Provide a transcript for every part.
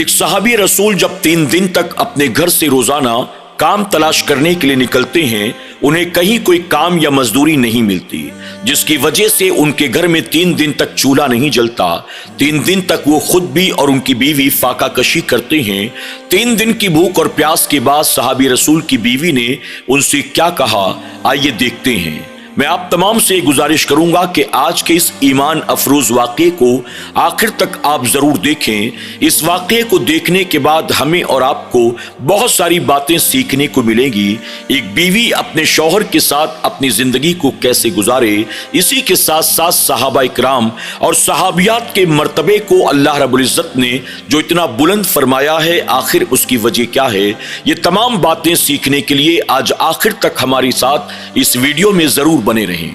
ایک صحابی رسول جب 3 دن تک اپنے گھر سے روزانہ کام تلاش کرنے کے لیے نکلتے ہیں، انہیں کہیں کوئی کام یا مزدوری نہیں ملتی، جس کی وجہ سے ان کے گھر میں 3 دن تک چولہا نہیں جلتا۔ 3 دن تک وہ خود بھی اور ان کی بیوی فاقہ کشی کرتے ہیں۔ 3 دن کی بھوک اور پیاس کے بعد صحابی رسول کی بیوی نے ان سے کیا کہا، آئیے دیکھتے ہیں۔ میں آپ تمام سے گزارش کروں گا کہ آج کے اس ایمان افروز واقعے کو آخر تک آپ ضرور دیکھیں۔ اس واقعے کو دیکھنے کے بعد ہمیں اور آپ کو بہت ساری باتیں سیکھنے کو ملیں گی۔ ایک بیوی اپنے شوہر کے ساتھ اپنی زندگی کو کیسے گزارے، اسی کے ساتھ ساتھ صحابہ اکرام اور صحابیات کے مرتبے کو اللہ رب العزت نے جو اتنا بلند فرمایا ہے، آخر اس کی وجہ کیا ہے، یہ تمام باتیں سیکھنے کے لیے آج آخر تک ہمارے ساتھ اس ویڈیو میں ضرور بنے رہیں۔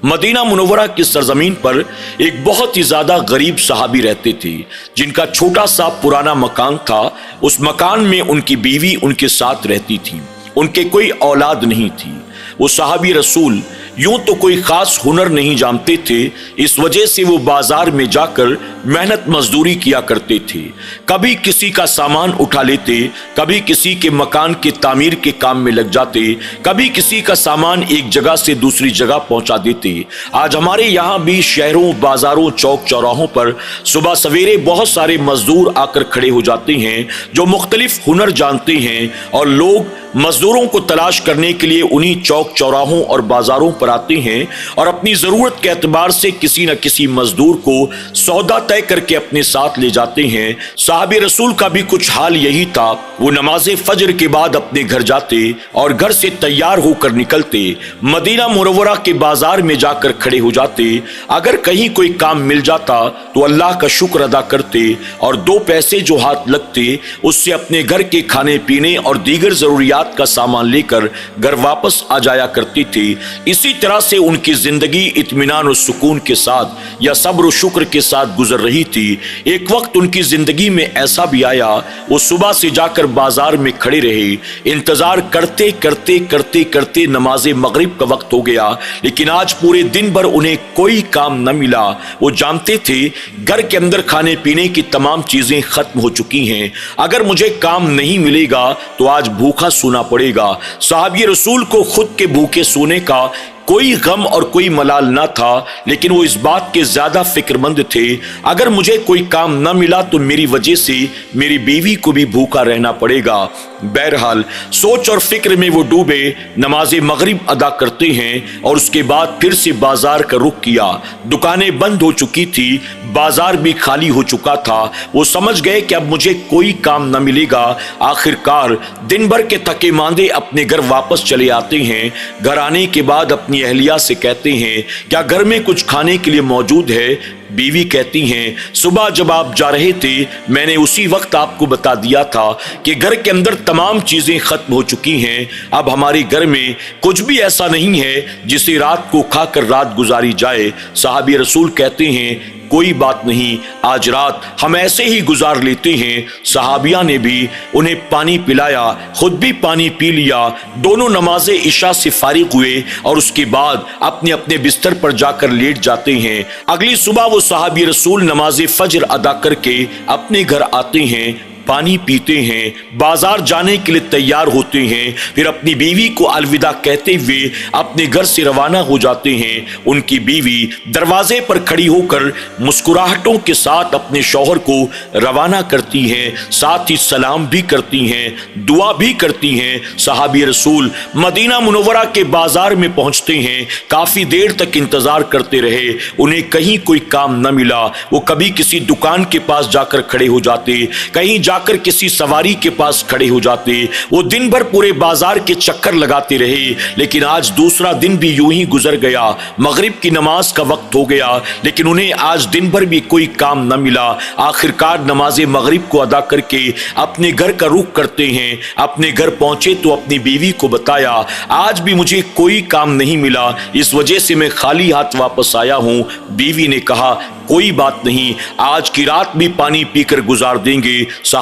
مدینہ منورہ کی سرزمین پر ایک بہت ہی زیادہ غریب صحابی رہتے تھے، جن کا چھوٹا سا پرانا مکان تھا۔ اس مکان میں ان کی بیوی ان کے ساتھ رہتی تھی، ان کے کوئی اولاد نہیں تھی۔ وہ صحابی رسول یوں تو کوئی خاص ہنر نہیں جانتے تھے، اس وجہ سے وہ بازار میں جا کر محنت مزدوری کیا کرتے تھے۔ کبھی کسی کا سامان اٹھا لیتے، کبھی کسی کے مکان کے تعمیر کے کام میں لگ جاتے، کبھی کسی کا سامان ایک جگہ سے دوسری جگہ پہنچا دیتے۔ آج ہمارے یہاں بھی شہروں، بازاروں، چوک چوراہوں پر صبح سویرے بہت سارے مزدور آ کر کھڑے ہو جاتے ہیں جو مختلف ہنر جانتے ہیں، اور لوگ مزدوروں کو تلاش کرنے کے لیے انہی چوک چوراہوں اور بازاروں پر آتے ہیں اور اپنی ضرورت کے اعتبار سے کسی نہ کسی مزدور کو سودا طے کر کے اپنے ساتھ لے جاتے ہیں۔ صحابی رسول کا بھی کچھ حال یہی تھا۔ وہ نماز فجر کے بعد اپنے گھر جاتے اور گھر سے تیار ہو کر نکلتے، مدینہ منورہ کے بازار میں جا کر کھڑے ہو جاتے۔ اگر کہیں کوئی کام مل جاتا تو اللہ کا شکر ادا کرتے اور 2 پیسے جو ہاتھ لگتے اس سے اپنے گھر کے کھانے پینے اور دیگر ضروریات کا سامان لے کر گھر واپس آ جایا کرتی تھی۔ اسی طرح سے ان کی زندگی اطمینان و سکون کے ساتھ یا صبر و شکر کے ساتھ گزر رہی تھی۔ ایک وقت ان کی زندگی میں ایسا بھی آیا، وہ صبح سے جا کر بازار میں کھڑے رہے، انتظار کرتے کرتے کرتے کرتے نماز مغرب کا وقت ہو گیا، لیکن آج پورے دن بھر انہیں کوئی کام نہ ملا۔ وہ جانتے تھے گھر کے اندر کھانے پینے کی تمام چیزیں ختم ہو چکی ہیں، اگر مجھے کام نہیں ملے گا تو آج بھوکا سونا پڑے گا۔ صحابی رسول کو خود کے بھوکے سونے کا کوئی غم اور کوئی ملال نہ تھا، لیکن وہ اس بات کے زیادہ فکر مند تھے اگر مجھے کوئی کام نہ ملا تو میری وجہ سے میری بیوی کو بھی بھوکا رہنا پڑے گا۔ بہرحال سوچ اور فکر میں وہ ڈوبے، نماز مغرب ادا کرتے ہیں اور اس کے بعد پھر سے بازار کا رخ کیا۔ دکانیں بند ہو چکی تھی، بازار بھی خالی ہو چکا تھا۔ وہ سمجھ گئے کہ اب مجھے کوئی کام نہ ملے گا۔ آخر کار دن بھر کے تھکے ماندے اپنے گھر واپس چلے آتے ہیں۔ گھر آنے کے بعد اپنی اہلیہ سے کہتے ہیں کیا گھر میں کچھ کھانے کے لیے موجود ہے؟ بیوی کہتی ہیں صبح جب آپ جا رہے تھے میں نے اسی وقت آپ کو بتا دیا تھا کہ گھر کے اندر تمام چیزیں ختم ہو چکی ہیں، اب ہمارے گھر میں کچھ بھی ایسا نہیں ہے جسے رات کو کھا کر رات گزاری جائے۔ صحابی رسول کہتے ہیں کوئی بات نہیں، آج رات ہم ایسے ہی گزار لیتے ہیں۔ صحابیہ نے بھی انہیں پانی پلایا، خود بھی پانی پی لیا۔ دونوں نماز عشاء سے فارغ ہوئے اور اس کے بعد اپنے اپنے بستر پر جا کر لیٹ جاتے ہیں۔ اگلی صبح وہ صحابی رسول نماز فجر ادا کر کے اپنے گھر آتے ہیں، پانی پیتے ہیں، بازار جانے کے لیے تیار ہوتے ہیں، پھر اپنی بیوی کو الوداع کہتے ہوئے اپنے گھر سے روانہ ہو جاتے ہیں۔ ان کی بیوی دروازے پر کھڑی ہو کر مسکراہٹوں کے ساتھ اپنے شوہر کو روانہ کرتی ہیں، ساتھ ہی سلام بھی کرتی ہیں، دعا بھی کرتی ہیں۔ صحابی رسول مدینہ منورہ کے بازار میں پہنچتے ہیں، کافی دیر تک انتظار کرتے رہے، انہیں کہیں کوئی کام نہ ملا۔ وہ کبھی کسی دکان کے پاس جا کر کھڑے ہو جاتے، کہیں جا کر کسی سواری کے پاس کھڑے ہو جاتے۔ وہ دن بھر پورے بازار کے چکر لگاتے رہے، لیکن آج دوسرا دن بھی یوں ہی گزر گیا۔ مغرب کی نماز کا وقت ہو گیا، لیکن انہیں آج دن بھر بھی کوئی کام نہ ملا۔ آخر کار نماز مغرب کو ادا کر کے اپنے گھر کا رخ کرتے ہیں۔ اپنے گھر پہنچے تو اپنی بیوی کو بتایا آج بھی مجھے کوئی کام نہیں ملا، اس وجہ سے میں خالی ہاتھ واپس آیا ہوں۔ بیوی نے کہا کوئی بات نہیں، آج کی رات بھی پانی پی کر گزار دیں گے۔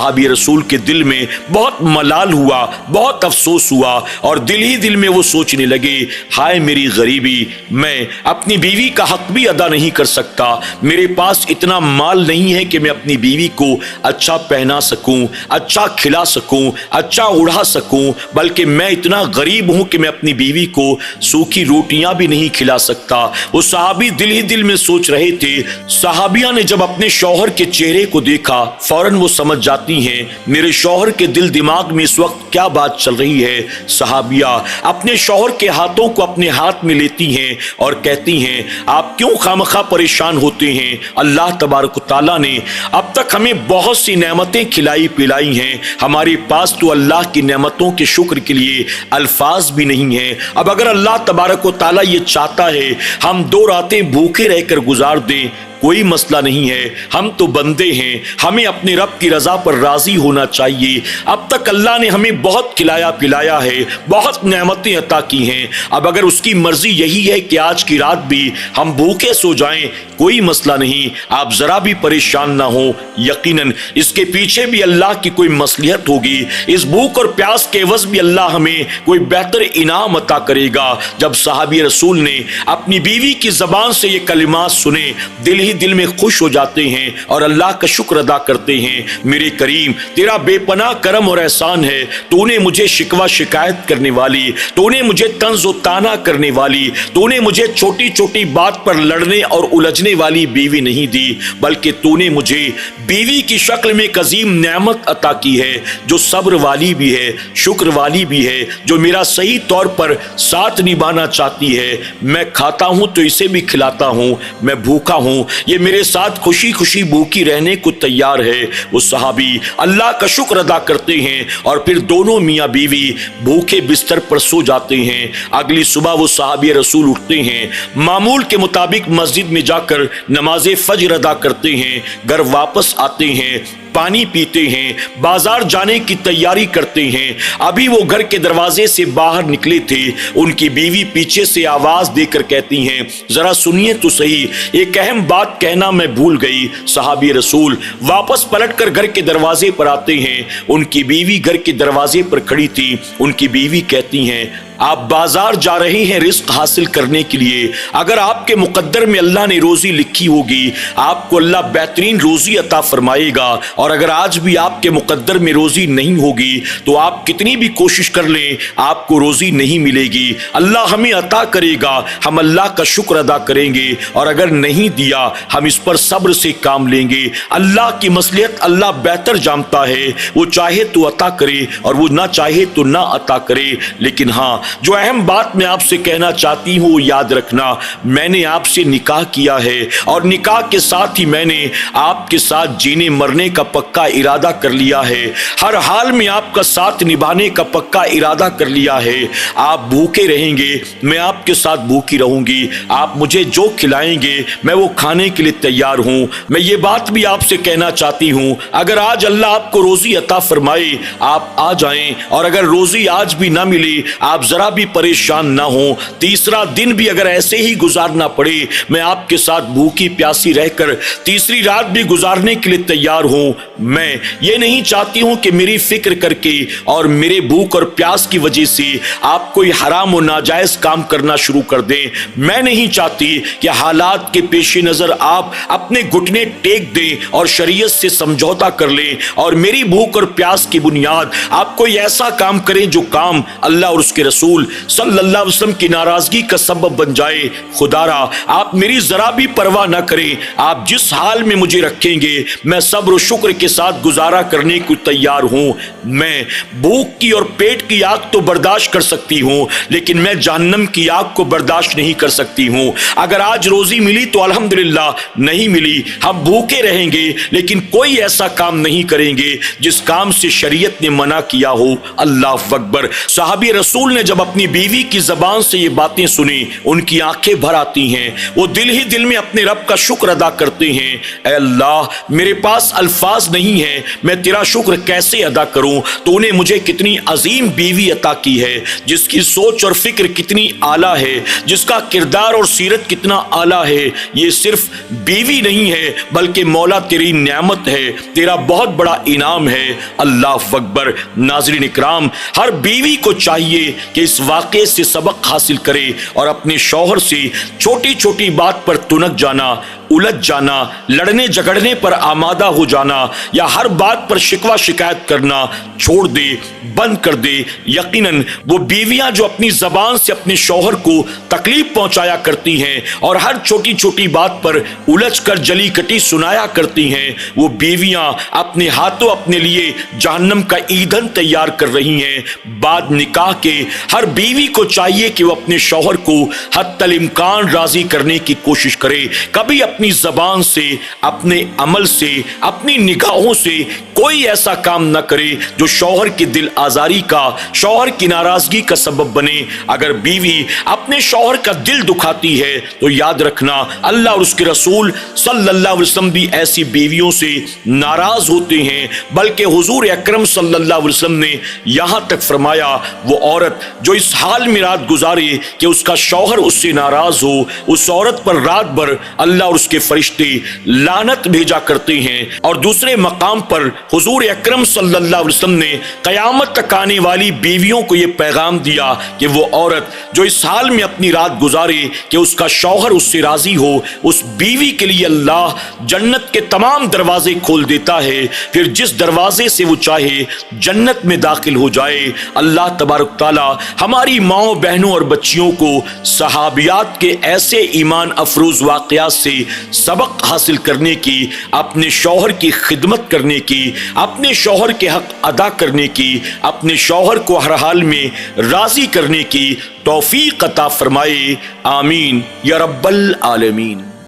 صحابی رسول کے دل میں بہت ملال ہوا، بہت افسوس ہوا، اور دل ہی دل میں وہ سوچنے لگے، ہائے میری غریبی، میں اپنی بیوی کا حق بھی ادا نہیں کر سکتا، میرے پاس اتنا مال نہیں ہے کہ میں اپنی بیوی کو اچھا پہنا سکوں، اچھا کھلا سکوں، اچھا اڑا سکوں، بلکہ میں اتنا غریب ہوں کہ میں اپنی بیوی کو سوکھی روٹیاں بھی نہیں کھلا سکتا۔ وہ صحابی دل ہی دل میں سوچ رہے تھے۔ صحابیہ نے جب اپنے شوہر کے چہرے کو دیکھا، فوراً وہ سمجھ جاتی ہیں میرے شوہر کے دل دماغ میں اس وقت کیا بات چل رہی ہے۔ صحابیہ اپنے شوہر کے ہاتھوں کو اپنے ہاتھ میں لیتی ہیں اور کہتی ہیں، آپ کیوں خامخواہ پریشان ہوتے ہیں؟ اللہ تبارک و تعالیٰ نے اب تک ہمیں بہت سی نعمتیں کھلائی پلائی ہیں، ہمارے پاس تو اللہ کی نعمتوں کے شکر کے لیے الفاظ بھی نہیں ہیں۔ اب اگر اللہ تبارک و تعالیٰ یہ چاہتا ہے ہم 2 راتیں بھوکے رہ کر گزار دیں، کوئی مسئلہ نہیں ہے، ہم تو بندے ہیں، ہمیں اپنے رب کی رضا پر راضی ہونا چاہیے۔ اب تک اللہ نے ہمیں بہت کھلایا پلایا ہے، بہت نعمتیں عطا کی ہیں، اب اگر اس کی مرضی یہی ہے کہ آج کی رات بھی ہم بھوکے سو جائیں، کوئی مسئلہ نہیں، آپ ذرا بھی پریشان نہ ہوں، یقیناً اس کے پیچھے بھی اللہ کی کوئی مصلحت ہوگی، اس بھوک اور پیاس کے عوض بھی اللہ ہمیں کوئی بہتر انعام عطا کرے گا۔ جب صحابی رسول نے اپنی بیوی کی زبان سے یہ کلمات سنے، دل ہی دل میں خوش ہو جاتے ہیں اور اللہ کا شکر ادا کرتے ہیں، میرے کریم تیرا بے پناہ کرم اور احسان ہے، تو نے مجھے شکوہ شکایت کرنے والی، تو نے مجھے طنز و طعنہ کرنے والی، تو نے مجھے چھوٹی چھوٹی بات پر لڑنے اور الجھنے والی بیوی نہیں دی، بلکہ تو نے مجھے بیوی کی شکل میں ایک عظیم نعمت عطا کی ہے، جو صبر والی بھی ہے، شکر والی بھی ہے، جو میرا صحیح طور پر ساتھ نبھانا چاہتی ہے۔ میں کھاتا ہوں تو اسے بھی کھلاتا ہوں، میں بھوکا ہوں، یہ میرے ساتھ خوشی خوشی بھوکی رہنے کو تیار ہے۔ وہ صحابی اللہ کا شکر ادا کرتے ہیں اور پھر دونوں میاں بیوی بھوکے بستر پر سو جاتے ہیں۔ اگلی صبح وہ صحابی رسول اٹھتے ہیں، معمول کے مطابق مسجد میں جا کر نماز فجر ادا کرتے ہیں، گھر واپس آتے ہیں، پانی پیتے ہیں، بازار جانے کی تیاری کرتے ہیں۔ ابھی وہ گھر کے دروازے سے باہر نکلے تھے، ان کی بیوی پیچھے سے آواز دے کر کہتی ہیں، ذرا سنیے تو صحیح، ایک اہم بات کہنا میں بھول گئی۔ صحابی رسول واپس پلٹ کر گھر کے دروازے پر آتے ہیں، ان کی بیوی گھر کے دروازے پر کھڑی تھی۔ ان کی بیوی کہتی ہیں، آپ بازار جا رہے ہیں رزق حاصل کرنے کے لیے، اگر آپ کے مقدر میں اللہ نے روزی لکھی ہوگی، آپ کو اللہ بہترین روزی عطا فرمائے گا، اور اگر آج بھی آپ کے مقدر میں روزی نہیں ہوگی تو آپ کتنی بھی کوشش کر لیں آپ کو روزی نہیں ملے گی، اللہ ہمیں عطا کرے گا، ہم اللہ کا شکر ادا کریں گے، اور اگر نہیں دیا ہم اس پر صبر سے کام لیں گے۔ اللہ کی مصلحت اللہ بہتر جانتا ہے، وہ چاہے تو عطا کرے اور وہ نہ چاہے تو نہ عطا کرے۔ لیکن ہاں، جو اہم بات میں آپ سے کہنا چاہتی ہوں وہ یاد رکھنا، میں نے آپ سے نکاح کیا ہے، اور نکاح کے ساتھ ہی میں نے آپ کے ساتھ جینے مرنے کا پکا ارادہ کر لیا ہے، ہر حال میں آپ کا ساتھ نبھانے کا پکا ارادہ کر لیا ہے۔ آپ بھوکے رہیں گے، میں آپ کے ساتھ بھوکی رہوں گی، آپ مجھے جو کھلائیں گے میں وہ کھانے کے لیے تیار ہوں۔ میں یہ بات بھی آپ سے کہنا چاہتی ہوں، اگر آج اللہ آپ کو روزی عطا فرمائے آپ آ جائیں، اور اگر روزی آج بھی نہ ملی آپ ذرا بھی پریشان نہ ہوں، تیسرا دن بھی اگر ایسے ہی گزارنا پڑے میں آپ کے ساتھ بھوکی پیاسی رہ کر تیسری رات بھی گزارنے کے لیے تیار ہوں۔ میں یہ نہیں چاہتی ہوں کہ میری فکر کر کے اور میرے بھوک اور پیاس کی وجہ سے آپ کوئی حرام و ناجائز کام کرنا شروع کر دیں، میں نہیں چاہتی کہ حالات کے پیش نظر آپ اپنے گھٹنے ٹیک دیں اور شریعت سے سمجھوتا کر لیں، اور میری بھوک اور پیاس کی بنیاد آپ کوئی ایسا کام کریں جو کام اللہ اور اس کے رسول صلی اللہ علیہ وسلم کی ناراضگی کا سبب بن جائے۔ خدا را آپ میری ذرا بھی پرواہ نہ کریں، آپ جس حال میں مجھے رکھیں گے میں صبر و شکر کے ساتھ گزارا کرنے کو تیار ہوں۔ میں بھوک کی اور پیٹ کی آگ تو برداشت کر سکتی ہوں، لیکن میں جہنم کی آگ کو برداشت نہیں کر سکتی ہوں۔ اگر آج روزی ملی تو الحمدللہ، نہیں ملی ہم بھوکے رہیں گے، لیکن کوئی ایسا کام نہیں کریں گے جس کام سے شریعت نے منع کیا ہو۔ اللہ اکبر۔ صحابی رسول نے جب جب اپنی بیوی کی زبان سے یہ باتیں سنیں ان کی آنکھیں بھر آتی ہیں، وہ دل ہی دل میں اپنے رب کا شکر ادا کرتے ہیں، اے اللہ میرے پاس الفاظ نہیں ہے، میں تیرا شکر کیسے ادا کروں؟ تو نے مجھے کتنی عظیم بیوی عطا کی ہے، جس کی سوچ اور فکر کتنی اعلیٰ ہے، جس کا کردار اور سیرت کتنا اعلیٰ ہے۔ یہ صرف بیوی نہیں ہے بلکہ مولا تیری نعمت ہے، تیرا بہت بڑا انعام ہے۔ اللہ اکبر۔ ناظرین اکرام، ہر بیوی کو چاہیے کہ اس واقعے سے سبق حاصل کرے اور اپنے شوہر سے چھوٹی چھوٹی بات پر تنک جانا، الجھ جانا، لڑنے جھگڑنے پر آمادہ ہو جانا یا ہر بات پر شکوہ شکایت کرنا چھوڑ دے، بند کر دے۔ یقیناً وہ بیویاں جو اپنی زبان سے اپنے شوہر کو تکلیف پہنچایا کرتی ہیں اور ہر چھوٹی چھوٹی بات پر الجھ کر جلی کٹی سنایا کرتی ہیں، وہ بیویاں اپنے ہاتھوں اپنے لیے جہنم کا ایندھن تیار کر رہی ہیں۔ بعد نکاح کے ہر بیوی کو چاہیے کہ وہ اپنے شوہر کو حتی الامکان راضی کرنے کی کوشش کرے، کبھی اپنی زبان سے، اپنے عمل سے، اپنی نگاہوں سے کوئی ایسا کام نہ کرے جو شوہر کی دل آزاری کا، شوہر کی ناراضگی کا سبب بنے۔ اگر بیوی اپنے شوہر کا دل دکھاتی ہے تو یاد رکھنا اللہ اور اس کے رسول صلی اللہ علیہ وسلم بھی ایسی بیویوں سے ناراض ہوتے ہیں، بلکہ حضور اکرم صلی اللہ علیہ وسلم نے یہاں تک فرمایا وہ عورت جو اس حال میں رات گزارے کہ اس کا شوہر اس سے ناراض ہو، اس عورت پر رات بھر اللہ اور اس کے فرشتے لعنت بھیجا کرتے ہیں۔ اور دوسرے مقام پر حضور اکرم صلی اللہ علیہ وسلم نے قیامت تک آنے والی بیویوں کو یہ پیغام دیا کہ وہ عورت جو اس حال میں اپنی رات گزارے کہ اس کا شوہر اس سے راضی ہو، اس بیوی کے لیے اللہ جنت کے تمام دروازے کھول دیتا ہے، پھر جس دروازے سے وہ چاہے جنت میں داخل ہو جائے۔ اللہ تبارک تعالی ہماری ماؤں بہنوں اور بچیوں کو صحابیات کے ایسے ایمان افروز واقعات سے سبق حاصل کرنے کی، اپنے شوہر کی خدمت کرنے کی، اپنے شوہر کے حق ادا کرنے کی، اپنے شوہر کو ہر حال میں راضی کرنے کی توفیق عطا فرمائے۔ آمین یا رب العالمین۔